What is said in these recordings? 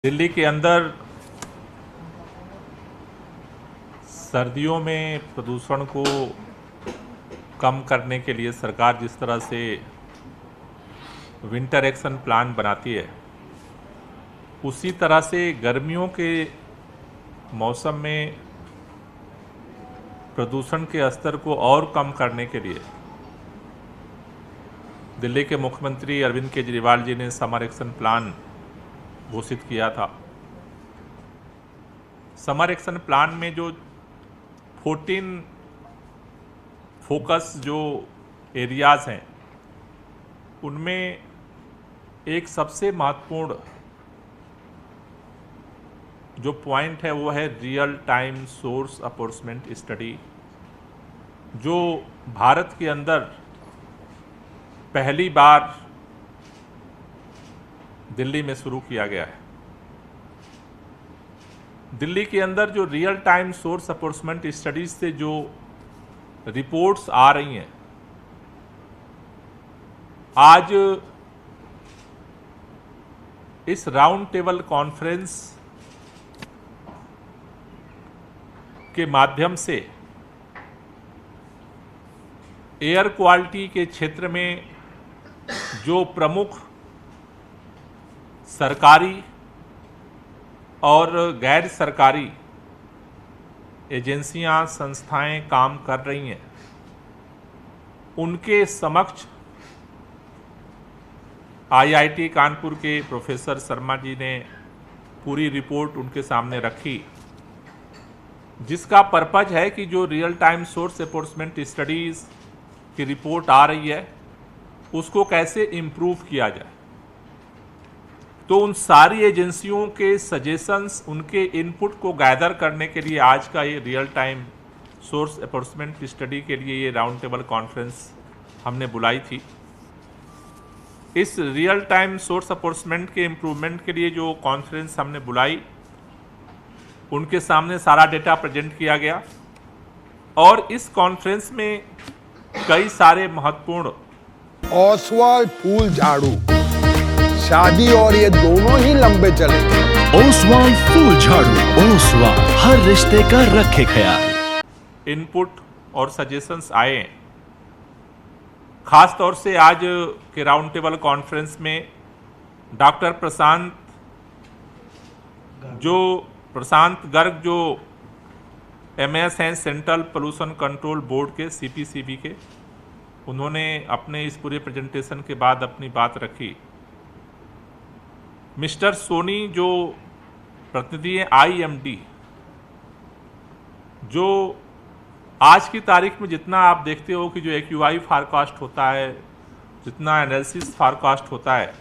दिल्ली के अंदर सर्दियों में प्रदूषण को कम करने के लिए सरकार जिस तरह से विंटर एक्शन प्लान बनाती है, उसी तरह से गर्मियों के मौसम में प्रदूषण के स्तर को और कम करने के लिए दिल्ली के मुख्यमंत्री अरविंद केजरीवाल जी ने समर एक्शन प्लान घोषित किया था। समर एक्शन प्लान में जो 14 फोकस जो एरियाज हैं, उनमें एक सबसे महत्वपूर्ण जो पॉइंट है वो है रियल टाइम सोर्स अप्रोचमेंट स्टडी, जो भारत के अंदर पहली बार दिल्ली में शुरू किया गया है। दिल्ली के अंदर जो रियल टाइम सोर्स अप्रोचमेंट स्टडीज से जो रिपोर्ट्स आ रही हैं, आज इस राउंड टेबल कॉन्फ्रेंस के माध्यम से एयर क्वालिटी के क्षेत्र में जो प्रमुख सरकारी और गैर सरकारी एजेंसियां, संस्थाएं काम कर रही हैं, उनके समक्ष आईआईटी कानपुर के प्रोफेसर शर्मा जी ने पूरी रिपोर्ट उनके सामने रखी, जिसका पर्पज है कि जो रियल टाइम सोर्स अप्रोचमेंट स्टडीज की रिपोर्ट आ रही है उसको कैसे इम्प्रूव किया जाए। तो उन सारी एजेंसियों के सजेशंस, उनके इनपुट को गैदर करने के लिए आज का ये रियल टाइम सोर्स अप्रोचमेंट स्टडी के लिए ये राउंड टेबल कॉन्फ्रेंस हमने बुलाई थी। इस रियल टाइम सोर्स अप्रोचमेंट के इम्प्रूवमेंट के लिए जो कॉन्फ्रेंस हमने बुलाई, उनके सामने सारा डेटा प्रेजेंट किया गया और इस कॉन्फ्रेंस में कई सारे महत्वपूर्ण ओसवाल फूल झाड़ू, शादी और ये दोनों ही लंबे चलेंगे। ओसवाल फूल झाड़ू, ओसवाल हर रिश्ते का रखे ख्याल। इनपुट और सजेशंस आए। खास तौर से आज के राउंड टेबल कॉन्फ्रेंस में डॉक्टर प्रशांत गर्ग जो एमएस हैं सेंट्रल पोल्यूशन कंट्रोल बोर्ड के, सीपीसीबी के, उन्होंने अपने इस पूरे प्रेजेंटेशन के बाद अपनी बात रखी। मिस्टर सोनी जो प्रतिनिधि हैं आईएमडी, जो आज की तारीख में जितना आप देखते हो कि जो एक्यूआई फॉरकास्ट होता है, जितना एनालिसिस फॉरकास्ट होता है,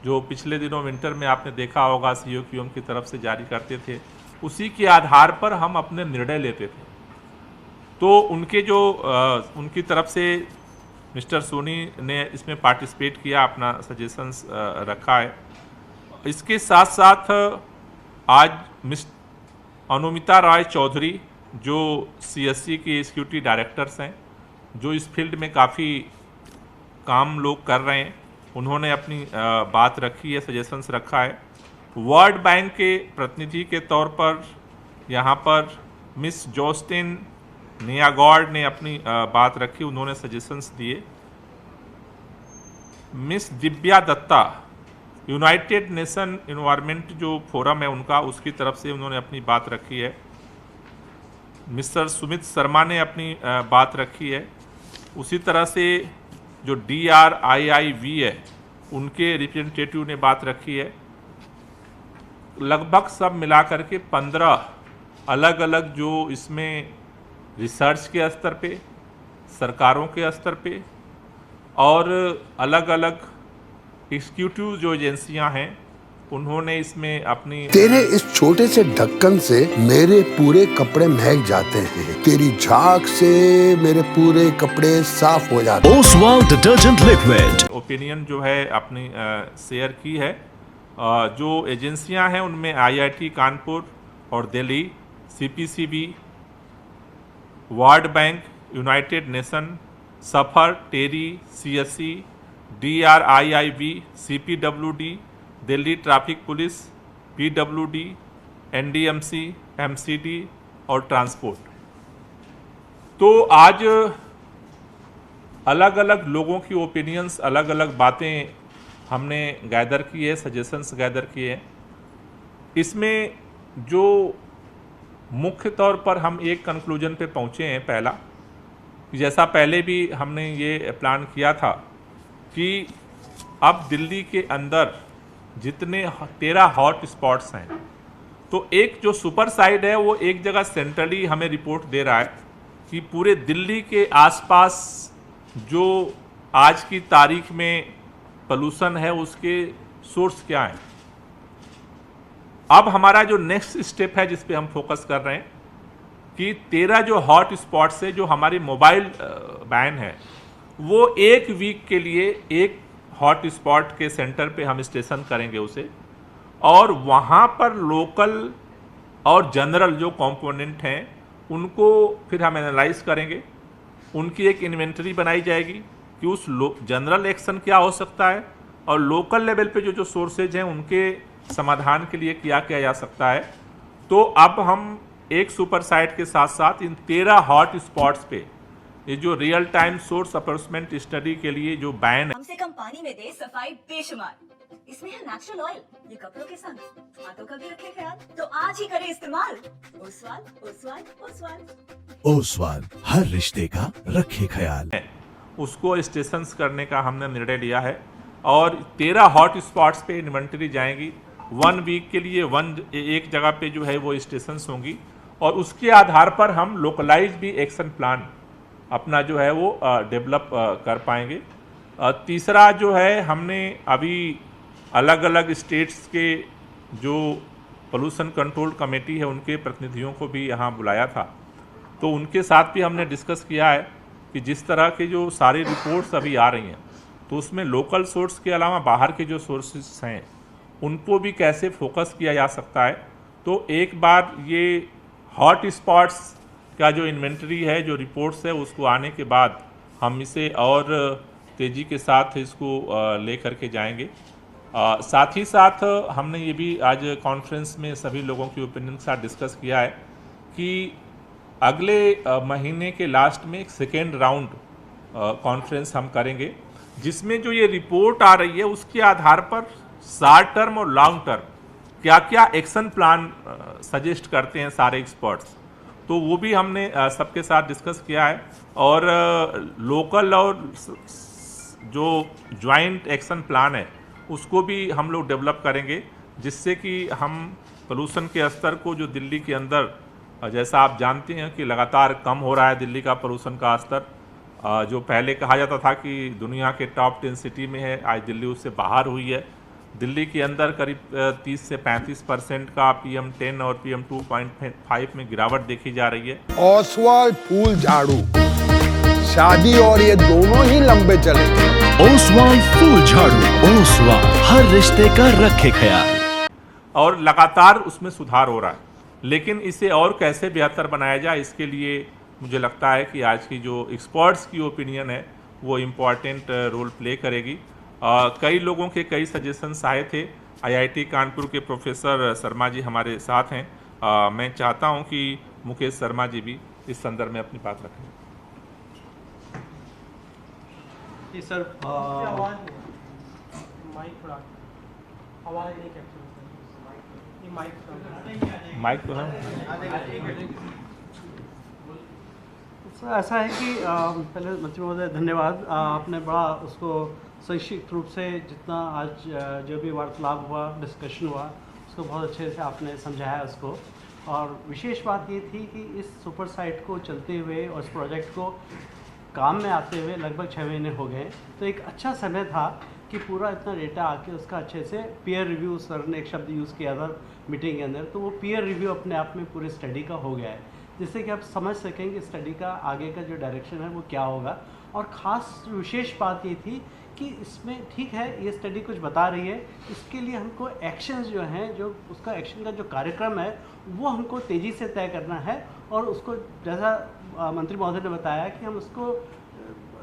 जो पिछले दिनों विंटर में आपने देखा होगा सीओक्यूएम की तरफ से जारी करते थे, उसी के आधार पर हम अपने निर्णय लेते थे। तो उनकी तरफ से मिस्टर सोनी ने इसमें पार्टिसिपेट किया, अपना सजेशंस रखा है। इसके साथ साथ आज मिस अनुमिता राय चौधरी जो सीएससी के एग्जीक्यूटिव डायरेक्टर्स हैं, जो इस फील्ड में काफ़ी काम लोग कर रहे हैं, उन्होंने अपनी बात रखी है, सजेशंस रखा है। वर्ल्ड बैंक के प्रतिनिधि के तौर पर यहाँ पर मिस जोस्टिन नियागॉर्ड ने अपनी बात रखी, उन्होंने सजेशंस दिए। Miss Divya Dutta United Nation Environment जो फोरम है उनका, उसकी तरफ से उन्होंने अपनी बात रखी है। मिस्टर सुमित शर्मा ने अपनी बात रखी है। उसी तरह से जो DRIIV है, उनके रिप्रेजेंटेटिव ने बात रखी है। लगभग सब मिलाकर के 15 अलग अलग जो इसमें रिसर्च के स्तर पे, सरकारों के स्तर पे और अलग अलग एग्जीक्यूटिव जो एजेंसियां हैं, उन्होंने इसमें अपनी तेरे इस छोटे से ढक्कन से मेरे पूरे कपड़े महक जाते हैं, तेरी झाग से मेरे पूरे कपड़े साफ हो जाते हैं। ओसवाल डिटर्जेंट लिक्विड ओपिनियन जो है अपनी शेयर की है। जो एजेंसियां हैं उनमें आईआईटी कानपुर और Delhi, CPCB, World Bank, United Nation, SAFAR, TERI, CSC, DRIIV, CPWD, Delhi traffic police, PWD, NDMC, MCD और ट्रांसपोर्ट। तो आज अलग अलग लोगों की ओपिनियंस, अलग अलग बातें हमने गैदर की है, सजेशंस गैदर किए हैं। इसमें जो मुख्य तौर पर हम एक कंक्लूजन पे पहुँचे हैं, पहला, जैसा पहले भी हमने ये प्लान किया था कि अब दिल्ली के अंदर जितने 13 हॉट स्पॉट्स हैं, तो एक जो सुपर साइड है वो एक जगह सेंट्रली हमें रिपोर्ट दे रहा है कि पूरे दिल्ली के आसपास जो आज की तारीख में पोल्यूशन है उसके सोर्स क्या हैं। अब हमारा जो नेक्स्ट स्टेप है जिस पे हम फोकस कर रहे हैं कि 13 जो हॉट स्पॉट्स है, जो हमारी मोबाइल बैन है, वो एक वीक के लिए एक हॉट स्पॉट के सेंटर पे हम स्टेशन करेंगे उसे, और वहाँ पर लोकल और जनरल जो कंपोनेंट हैं उनको फिर हम एनालाइज करेंगे। उनकी एक इन्वेंटरी बनाई जाएगी कि उस जनरल एक्शन क्या हो सकता है और लोकल लेवल पे जो सोर्सेज हैं उनके समाधान के लिए क्या किया जा सकता है। तो अब हम एक सुपर साइट के साथ साथ इन 13 हॉट स्पॉट्स पे ये जो रियल टाइम सोर्स अप्रोचमेंट स्टडी के लिए जो बैन है, कम से कम पानी में दे सफाई बेशुमार, इसमें है नेचुरल ऑयल, ये कपड़ों के संग हाथों का भी रखे ख्याल, तो आज ही करें इस्तेमाल। ओसवाल, ओसवाल, ओसवाल। ओसवाल, हर रिश्ते का रखे ख्याल। उसको स्टेशंस करने का हमने निर्णय लिया है और 13 हॉट स्पॉट्स पे इन्वेंटरी जाएंगी। 1 वीक के लिए एक जगह पे जो है वो स्टेशंस होंगी और उसके आधार पर हम लोकलाइज भी एक्शन प्लान अपना जो है वो डेवलप कर पाएंगे। तीसरा जो है, हमने अभी अलग अलग स्टेट्स के जो पोल्यूशन कंट्रोल कमेटी है उनके प्रतिनिधियों को भी यहाँ बुलाया था, तो उनके साथ भी हमने डिस्कस किया है कि जिस तरह के जो सारी रिपोर्ट्स अभी आ रही हैं तो उसमें लोकल सोर्स के अलावा बाहर के जो सोर्सेस हैं उनको भी कैसे फोकस किया जा सकता है। तो एक बार ये हॉट स्पॉट्स का जो इन्वेंटरी है, जो रिपोर्ट्स है, उसको आने के बाद हम इसे और तेज़ी के साथ इसको ले करके जाएंगे। साथ ही साथ हमने ये भी आज कॉन्फ्रेंस में सभी लोगों की ओपिनियन के साथ डिस्कस किया है कि अगले महीने के लास्ट में एक सेकेंड राउंड कॉन्फ्रेंस हम करेंगे, जिसमें जो ये रिपोर्ट आ रही है उसके आधार पर शॉर्ट टर्म और लॉन्ग टर्म क्या क्या एक्शन प्लान सजेस्ट करते हैं सारे एक्सपर्ट्स, तो वो भी हमने सबके साथ डिस्कस किया है। और लोकल और जो जॉइंट एक्शन प्लान है उसको भी हम लोग डेवलप करेंगे, जिससे कि हम पोल्यूशन के स्तर को, जो दिल्ली के अंदर, जैसा आप जानते हैं कि लगातार कम हो रहा है दिल्ली का पोल्यूशन का स्तर, जो पहले कहा जाता था कि दुनिया के टॉप 10 सिटी में है, आज दिल्ली उससे बाहर हुई है। दिल्ली के अंदर करीब 30 से 35% का PM10 और PM 2.5 में गिरावट देखी जा रही है। ओसवाल फूल झाड़ू, शादी और ये दोनों ही लंबे चलेंगे। ओसवाल फूल झाड़ू, ओसवाल, हर रिश्ते का रखे ख्याल। और लगातार उसमें सुधार हो रहा है, लेकिन इसे और कैसे बेहतर बनाया जाए, इसके लिए मुझे लगता है कि आज की जो एक्सपर्ट्स की ओपिनियन है वो इम्पॉर्टेंट रोल प्ले करेगी। कई लोगों के कई सजेशंस आए थे। IIT कानपुर के प्रोफेसर शर्मा जी हमारे साथ हैं। मैं चाहता हूं कि मुकेश शर्मा जी भी इस संदर्भ में अपनी बात रखें। जी सर, माइक थोड़ा आवाज़ नहीं कैप्चर होता है, माइक तो है। सर ऐसा है कि पहले मंत्री महोदय धन्यवाद, आपने बड़ा उसको संक्षिप्त रूप से जितना आज जो भी वार्तालाप हुआ, डिस्कशन हुआ, उसको बहुत अच्छे से आपने समझाया उसको। और विशेष बात ये थी कि इस सुपर साइट को चलते हुए और इस प्रोजेक्ट को काम में आते हुए लगभग 6 महीने हो गए, तो एक अच्छा समय था कि पूरा इतना डेटा आके उसका अच्छे से पीयर रिव्यू, सर ने एक शब्द यूज़ किया था मीटिंग के अंदर, तो वो पीयर रिव्यू अपने आप में पूरे स्टडी का हो गया है, जिससे कि आप समझ सकें कि स्टडी का आगे का जो डायरेक्शन है वो क्या होगा। और ख़ास विशेष बात ये थी कि इसमें ठीक है ये स्टडी कुछ बता रही है, इसके लिए हमको एक्शंस जो हैं, जो उसका एक्शन का जो कार्यक्रम है वो हमको तेज़ी से तय करना है। और उसको जैसा मंत्री महोदय ने बताया कि हम उसको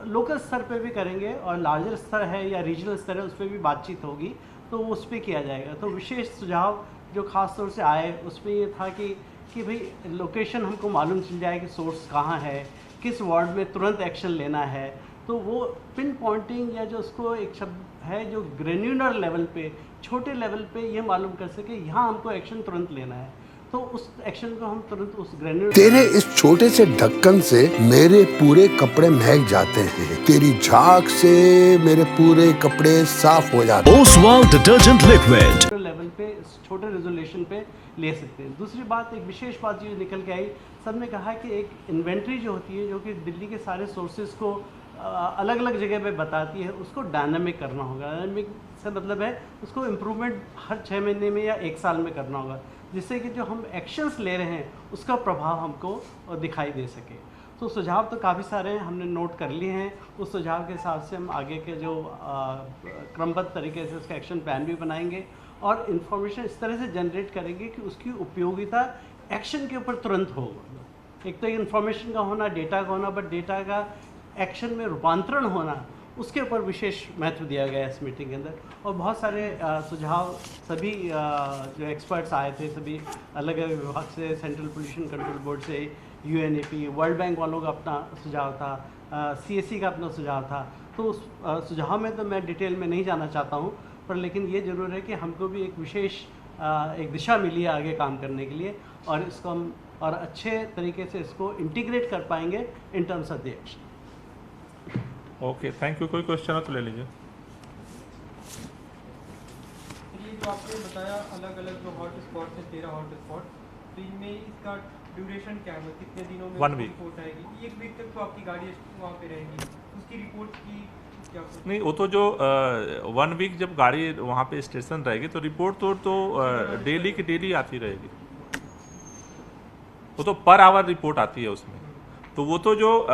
लोकल स्तर पे भी करेंगे और लार्जर स्तर है या रीजनल स्तर है उस पर भी बातचीत होगी, तो वो उस पर किया जाएगा। तो विशेष सुझाव जो ख़ास तौर से आए उसमें ये था कि भाई लोकेशन हमको मालूम चल जाए कि सोर्स कहाँ है, किस वार्ड में तुरंत एक्शन लेना है। तो वो पिन पॉइंटिंग या जो उसको एक शब्द है जो ग्रेन्यूलर लेवल पे, छोटे लेवल पे ये मालूम कर सके यहाँ हमको एक्शन तुरंत लेना है, तो उस एक्शन को हम तुरंत उस ग्रेन्यूलर। तेरे इस छोटे से ढक्कन से मेरे पूरे कपड़े महक जाते हैं, तेरी झाग से मेरे पूरे कपड़े साफ हो जाते हैं। ओसवाल डिटर्जेंट लिक्विड लेवल पे छोटे रेजोल्यूशन पे ले सकते हैं। दूसरी बात, एक विशेष बात जो निकल के आई, सब ने कहा कि एक इन्वेंट्री जो होती है जो कि दिल्ली के सारे सोर्सेज को अलग अलग जगह पे बताती है, उसको डायनामिक करना होगा। डायनामिक से मतलब है उसको इम्प्रूवमेंट हर 6 महीने में या 1 साल में करना होगा, जिससे कि जो हम एक्शंस ले रहे हैं उसका प्रभाव हमको दिखाई दे सके। तो सुझाव तो काफ़ी सारे हैं, हमने नोट कर लिए हैं। उस सुझाव के हिसाब से हम आगे के जो क्रमबद्ध तरीके से उसका एक्शन प्लान भी बनाएंगे और इन्फॉर्मेशन इस तरह से जनरेट करेंगे कि उसकी उपयोगिता एक्शन के ऊपर तुरंत हो। एक तो इन्फॉर्मेशन का होना, डेटा का होना, बट डेटा का एक्शन में रूपांतरण होना, उसके ऊपर विशेष महत्व दिया गया है इस मीटिंग के अंदर। और बहुत सारे सुझाव सभी जो एक्सपर्ट्स आए थे, सभी अलग अलग विभाग से, सेंट्रल पोल्यूशन कंट्रोल बोर्ड से, यूएनईपी, वर्ल्ड बैंक वालों का अपना सुझाव था, सीएससी का अपना सुझाव था। तो उस सुझाव में तो मैं डिटेल में नहीं जाना चाहता हूँ, पर लेकिन ये ज़रूर है कि हमको भी एक विशेष एक दिशा मिली है आगे काम करने के लिए, और इसको हम और अच्छे तरीके से इसको इंटीग्रेट कर पाएंगे in terms of the action. Okay, thank you. कोई क्वेश्चन हो तो ले लीजिए। ये जो आपने बताया अलग अलग जो हॉट स्पॉट है, 13 हॉट स्पॉट, तो इनमें इसका ड्यूरेशन क्या है, कितने दिनों में 1 वीक रिपोर्ट आएगी? 1 वीक तक तो आपकी गाड़ी वहाँ पे रहेगी, उसकी रिपोर्ट की क्या? नहीं, वो तो जो 1 वीक जब गाड़ी वहाँ पे स्टेशन रहेगी तो रिपोर्ट तो डेली की डेली आती रहेगी। वो तो पर आवर रिपोर्ट आती है उसमें। तो वो तो जो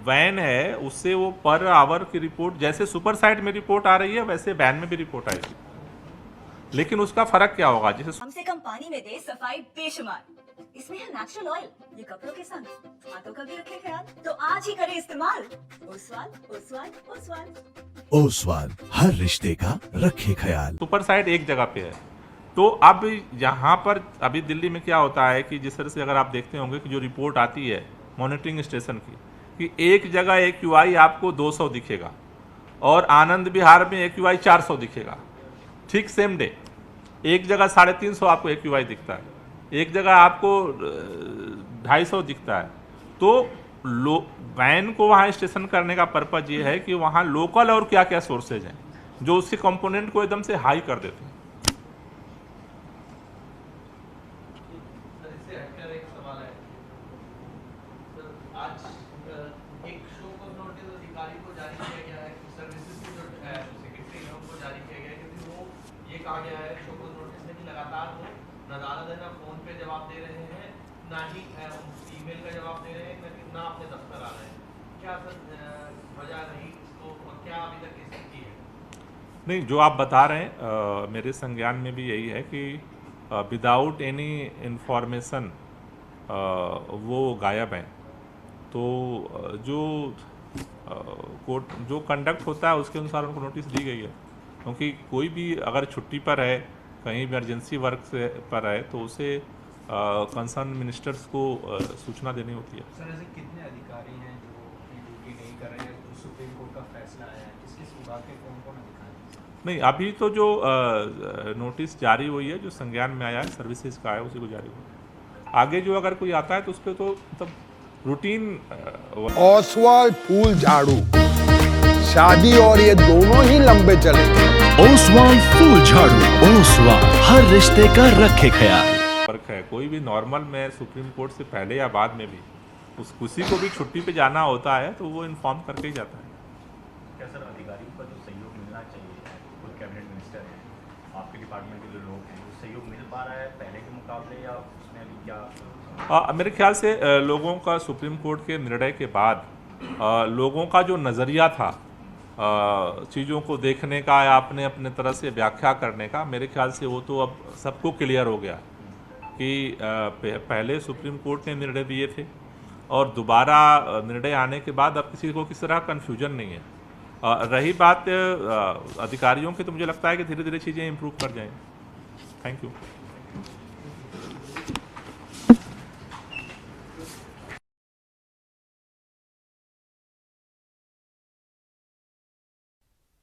वैन है उससे वो पर आवर की रिपोर्ट, जैसे सुपर साइट में रिपोर्ट आ रही है वैसे वैन में भी रिपोर्ट आएगी। लेकिन उसका फर्क क्या होगा, जैसे कम से कम पानी में दे सफाई बेशुमार, इसमें है नेचुरल ऑयल, ये कपड़ों के संग हाथों का भी रखे ख्याल, तो आज ही करें इस्तेमाल ओसवाल ओसवाल ओसवाल। ओसवाल हर रिश्ते का रखे ख्याल। सुपर साइट एक जगह पे है। तो अब यहाँ पर अभी दिल्ली में क्या होता है कि जिस तरह से अगर आप देखते होंगे कि जो रिपोर्ट आती है मॉनिटरिंग स्टेशन की, कि एक जगह AQI आपको 200 दिखेगा और आनंद विहार में AQI 400 दिखेगा, ठीक सेम डे। एक जगह 350 आपको AQI दिखता है, एक जगह आपको 250 दिखता है। तो वैन को वहाँ स्टेशन करने का पर्पज ये है कि वहाँ लोकल और क्या क्या सोर्सेज हैं जो उसके कंपोनेंट को एकदम से हाई कर देते हैं। नहीं, जो आप बता रहे हैं मेरे संज्ञान में भी यही है कि विदाउट एनी इंफॉर्मेशन वो गायब हैं। तो जो कंडक्ट होता है उसके अनुसार उनको नोटिस दी गई है, क्योंकि कोई भी अगर छुट्टी पर है, कहीं भी इमरजेंसी वर्क से पर है, तो उसे कंसर्न मिनिस्टर्स को सूचना देनी होती है। सर, ऐसे कितने अधिकारी हैं जो अपनी ड्यूटी नहीं कर रहे हैं? तो सुप्रीम कोर्ट का फैसला आया है, किस विभाग के कौन अधिकारी? नहीं, अभी तो जो नोटिस जारी हुई है, जो संज्ञान में आया है, सर्विसेज का है, उसी को जारी हुआ है। आगे जो अगर कोई आता है तो उस पर तो मतलब रूटीन ओसवाल फूल झाड़ू, शादी और ये दोनों ही लंबे चलेंगे। ओसवाल फूल झाड़ू, ओसवाल हर रिश्ते का रखे ख्याल। फर्क है। कोई भी नॉर्मल में सुप्रीम कोर्ट से पहले या बाद में भी किसी को भी छुट्टी पे जाना होता है तो वो इन्फॉर्म करके ही जाता है। क्या सर, अधिकारियों का जो सहयोग मिलना चाहिए, कोई कैबिनेट मिनिस्टर है, आपके डिपार्टमेंट के जो लोग हैं, वो सहयोग मिल पा रहा है पहले के मुकाबले, या उसमें अभी क्या? मेरे ख्याल से लोगों का सुप्रीम कोर्ट के निर्णय के बाद लोगों का जो नज़रिया था चीज़ों को देखने का या अपने अपने तरह से व्याख्या करने का, मेरे ख्याल से वो तो अब सबको क्लियर हो गया कि पहले सुप्रीम कोर्ट ने निर्णय दिए थे और दोबारा निर्णय आने के बाद अब किसी को किस तरह कन्फ्यूजन नहीं है। रही बात अधिकारियों की, तो मुझे लगता है कि धीरे धीरे चीज़ें इम्प्रूव कर जाएंगी। Thank you.